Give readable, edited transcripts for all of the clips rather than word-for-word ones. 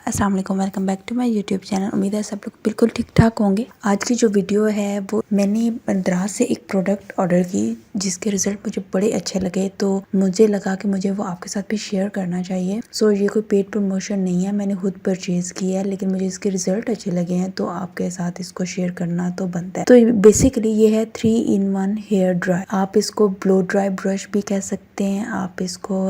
अस्सलाम वालेकुम, welcome back to my YouTube channel. उम्मीद है सब लोग बिल्कुल ठीक ठाक होंगे। आज की जो वीडियो है वो मैंने दराज से एक प्रोडक्ट ऑर्डर की जिसके रिजल्ट मुझे बड़े अच्छे लगे, तो मुझे लगा कि मुझे वो आपके साथ भी शेयर करना चाहिए। सो ये कोई पेड प्रमोशन नहीं है, मैंने खुद परचेज किया है, लेकिन मुझे इसके रिजल्ट अच्छे लगे हैं तो आपके साथ इसको शेयर करना तो बनता है। तो बेसिकली ये है 3-in-1 हेयर ड्राई। आप इसको ब्लो ड्राई ब्रश भी कह सकते हैं, आप इसको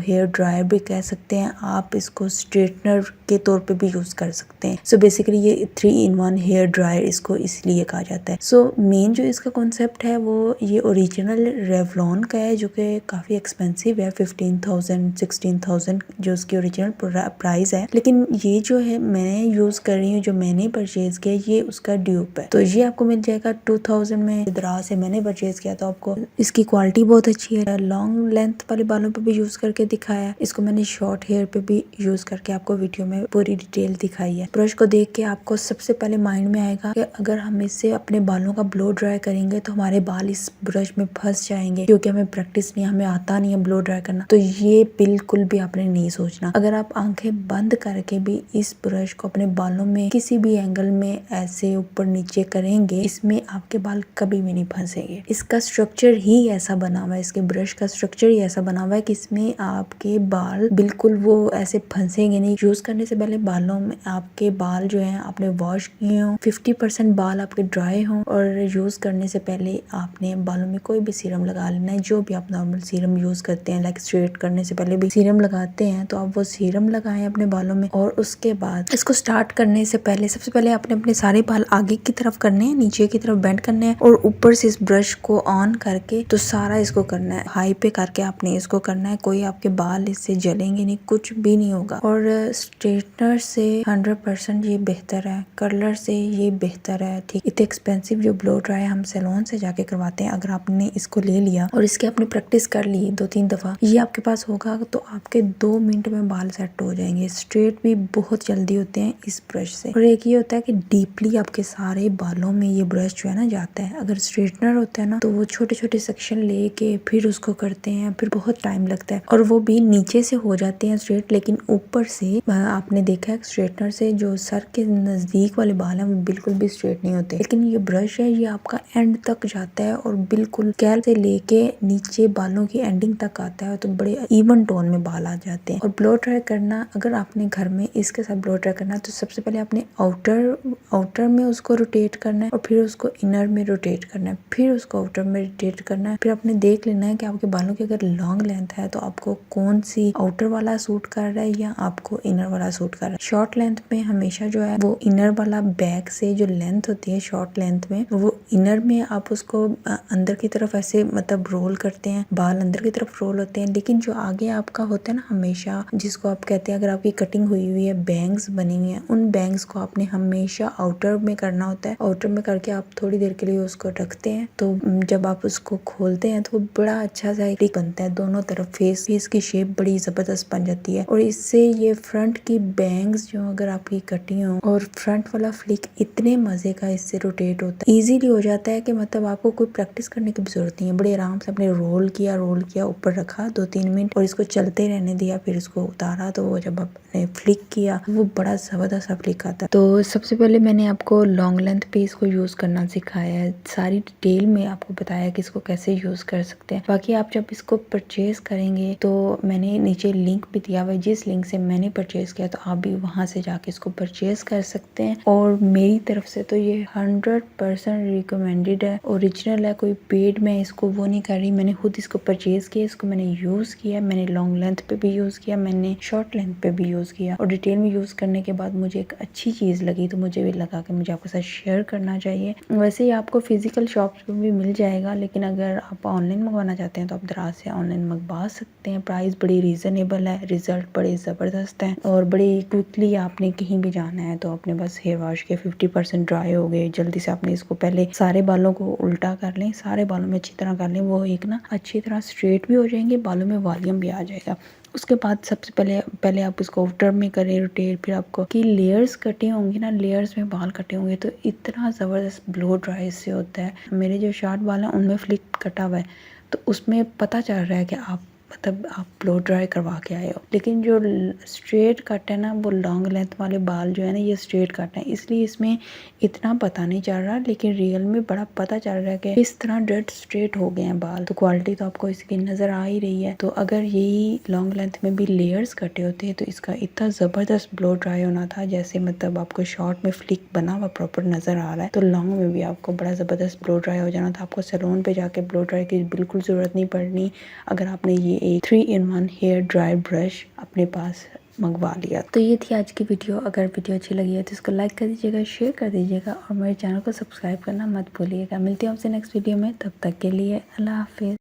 हेयर ड्रायर भी कह सकते हैं, आप इसको स्ट्रेटनर के तौर पे भी यूज कर सकते हैं। सो बेसिकली ये 3-in-1 हेयर ड्रायर इसको इसलिए कहा जाता है। सो मेन जो इसका कॉन्सेप्ट है वो ये ओरिजिनल रेवलॉन का है, जो कि काफी एक्सपेंसिव है, 15,000-16,000 जो उसकी ओरिजिनल प्राइस है। लेकिन ये जो है मैं यूज कर रही हूँ, जो मैंने परचेज किया, ये उसका ड्यूप है। तो ये आपको मिल जाएगा 2000 में। दराज से मैंने परचेज किया, तो आपको इसकी क्वालिटी बहुत अच्छी है। लॉन्ग लेंथ वाले बालों पे भी यूज करके दिखाया, इसको मैंने शॉर्ट हेयर पे भी यूज करके आपको वीडियो में पूरी डिटेल दिखाई है। ब्रश को देख के आपको सबसे पहले माइंड में आएगा कि अगर हम इससे अपने बालों का ब्लो ड्राई करेंगे तो हमारे बाल इस ब्रश में फंस जाएंगे, क्योंकि हमें प्रैक्टिस नहीं, हमें आता नहीं है ब्लो ड्राई करना। तो ये बिल्कुल भी आपने नहीं सोचना। अगर आप आंखें बंद करके भी इस ब्रश को अपने बालों में किसी भी एंगल में ऐसे ऊपर नीचे करेंगे, इसमें आपके बाल कभी भी नहीं फंसेंगे। इसका स्ट्रक्चर ही ऐसा बना हुआ है, इसके ब्रश का स्ट्रक्चर ही ऐसा बना हुआ है कि इसमें आपके बाल बिल्कुल वो ऐसे फंसेंगे नहीं। यूज करने से पहले बालों में आपके बाल जो है आपने वॉश किए हो, 50% बाल आपके ड्राई हो, और यूज करने से पहले आपने बालों में कोई भी सीरम लगा लेना है, जो भी आप नॉर्मल सीरम यूज करते हैं। लाइक स्ट्रेट करने से पहले भी सीरम लगाते हैं, तो आप वो सीरम लगाएं अपने बालों में। और उसके बाद इसको स्टार्ट करने से पहले सबसे पहले आपने अपने सारे बाल आगे की तरफ करने हैं, नीचे की तरफ बेंड करने हैं, और ऊपर से इस ब्रश को ऑन करके तो सारा इसको करना है। हाई पे करके आपने इसको करना है, कोई आपके बाल इससे जलेंगे नहीं, कुछ भी नहीं होगा। और स्ट्रेटनर से 100% ये बेहतर है, कर्लर से ये बेहतर है। ठीक, इतने एक्सपेंसिव जो ब्लो ड्राई हम सैलून से जाके करवाते हैं, अगर आपने इसको ले लिया और इसके आपने प्रैक्टिस कर ली 2-3 दफा, ये आपके पास होगा तो आपके 2 मिनट में बाल सेट हो जाएंगे। स्ट्रेट भी बहुत जल्दी होते हैं इस ब्रश से। और एक ये होता है कि डीपली आपके सारे बालों में ये ब्रश जो है ना जाता है। अगर स्ट्रेटनर होता है ना, तो वो छोटे छोटे सेक्शन लेके फिर उसको करते हैं, फिर बहुत टाइम लगता है, और वो भी नीचे से हो जाते हैं स्ट्रेट, लेकिन ऊपर से आपने देखा है स्ट्रेटनर से जो सर के नजदीक वाले बाल हैं वो बिल्कुल भी स्ट्रेट नहीं होते। लेकिन ये ब्रश है, ये आपका एंड तक जाता है और बिल्कुल कैल से लेके नीचे बालों की एंडिंग तक आता है, तो बड़े इवन टोन में बाल आ जाते हैं। और ब्लो ड्राई करना, अगर आपने घर में इसके साथ ब्लो ड्राई करना है, तो सबसे पहले आपने आउटर में उसको रोटेट करना है, और फिर उसको इनर में रोटेट करना है, फिर उसको आउटर में रोटेट करना है। फिर आपने देख लेना है कि आपके बालों की अगर लॉन्ग लेंथ है तो आपको कौन सी आउटर वाला सूट कर रहा है या आपको इनर वाला सूट कर रहा है। शॉर्ट लेंथ में हमेशा जो है वो इनर वाला, बैक से जो लेंथ होती है शॉर्ट लेंथ में, वो इनर में आप उसको अंदर की तरफ ऐसे मतलब रोल करते हैं, बाल अंदर की तरफ रोल होते हैं। लेकिन जो आगे आपका होता है ना, हमेशा जिसको आप कहते हैं, अगर आपकी कटिंग हुई हुई है, बैंग्स बनी हुई है, उन बैंग्स को आपने हमेशा आउटर में करना होता है। आउटर में करके आप थोड़ी देर के लिए उसको रखते हैं, तो जब आप उसको खोलते हैं तो बड़ा अच्छा सा एक बनता है। दोनों तरफ फेस की शेप बड़ी जबरदस्त बन जाती है। और इससे ये फ्रंट की बैंग्स जो अगर आपकी कटी हो, और फ्रंट वाला फ्लिक इतने मजे का इससे रोटेट होता है, इजीली हो जाता है कि मतलब आपको कोई प्रैक्टिस करने की भी जरूरत नहीं है। बड़े आराम से आपने रोल किया, ऊपर रखा 2-3 मिनट, और इसको चलते रहने दिया, फिर इसको उतारा, तो वो जब आपने फ्लिक किया वो बड़ा जबरदस्त फ्लिक आता है। तो सबसे पहले मैंने आपको लॉन्ग लेंथ पे इसको यूज करना सिखाया है, सारी डिटेल में आपको बताया कि इसको कैसे यूज कर सकते हैं। बाकी आप जब इसको परचेज करेंगे तो मैंने नीचे लिंक भी दिया हुआ है, जिस लिंक से मैंने परचेज किया, तो आप भी वहां से जाके इसको परचेज कर सकते हैं। और मेरी तरफ से तो ये 100% रिकमेंडेड है, ओरिजिनल है, कोई पेड मैं इसको वो नहीं कर रही। मैंने खुद इसको परचेज किया, इसको मैंने यूज किया, मैंने लॉन्ग लेंथ पे भी यूज किया, मैंने शॉर्ट लेंथ पे भी यूज किया, और डिटेल में यूज करने के बाद मुझे एक अच्छी चीज लगी, तो मुझे भी लगा कि मुझे आपके साथ शेयर करना चाहिए। वैसे ही आपको फिजिकल शॉप्स पे भी मिल जाएगा, लेकिन अगर आप ऑनलाइन मंगवाना चाहते हैं तो आप दराज से ऑनलाइन मंगवा सकते हैं। प्राइस बड़ी रीजनेबल है, रिजल्ट बड़े जबरदस्त हैं, और बड़ी क्विकली आपने कहीं भी जाना है तो आपने बस हेयर वॉश के 50% ड्राई हो गए, जल्दी से आपने इसको पहले सारे बालों को उल्टा कर लें, सारे बालों में अच्छी तरह कर लें, वो एक ना अच्छी तरह स्ट्रेट भी हो जाएंगे, बालों में वॉल्यूम भी आ जाएगा। उसके बाद सबसे पहले आप इसको आउटर में करें रोटेट, फिर आपको की लेयर्स कटे होंगे ना, लेयर्स में बाल कटे होंगे, तो इतना ज़बरदस्त ब्लो ड्राई से होता है। मेरे जो शॉर्ट बाल हैं उनमें फ्लिक कटा हुआ है, तो उसमें पता चल रहा है कि आप मतलब आप ब्लो ड्राई करवा के आए हो। लेकिन जो स्ट्रेट कट है ना, वो लॉन्ग लेंथ वाले बाल जो है ना, ये स्ट्रेट कट है, इसलिए इसमें इतना पता नहीं चल रहा, लेकिन रियल में बड़ा पता चल रहा है कि इस तरह डेड स्ट्रेट हो गए हैं बाल। तो क्वालिटी तो आपको इसकी नजर आ ही रही है। तो अगर यही लॉन्ग लेंथ में भी लेयर्स कटे होते हैं तो इसका इतना जबरदस्त ब्लो ड्राई होना था, जैसे मतलब आपको शॉर्ट में फ्लिक बना हुआ प्रॉपर नजर आ रहा है, तो लॉन्ग में भी आपको बड़ा जबरदस्त ब्लो ड्राई हो जाना था। आपको सैलून पे जाके ब्लो ड्राई की बिल्कुल जरूरत नहीं पड़नी अगर आपने ये एक 3-in-1 हेयर ड्राई ब्रश अपने पास मंगवा लिया। तो ये थी आज की वीडियो। अगर वीडियो अच्छी लगी है तो इसको लाइक कर दीजिएगा, शेयर कर दीजिएगा और मेरे चैनल को सब्सक्राइब करना मत भूलिएगा। मिलती हूँ आपसे नेक्स्ट वीडियो में, तब तक के लिए अल्लाह हाफिज।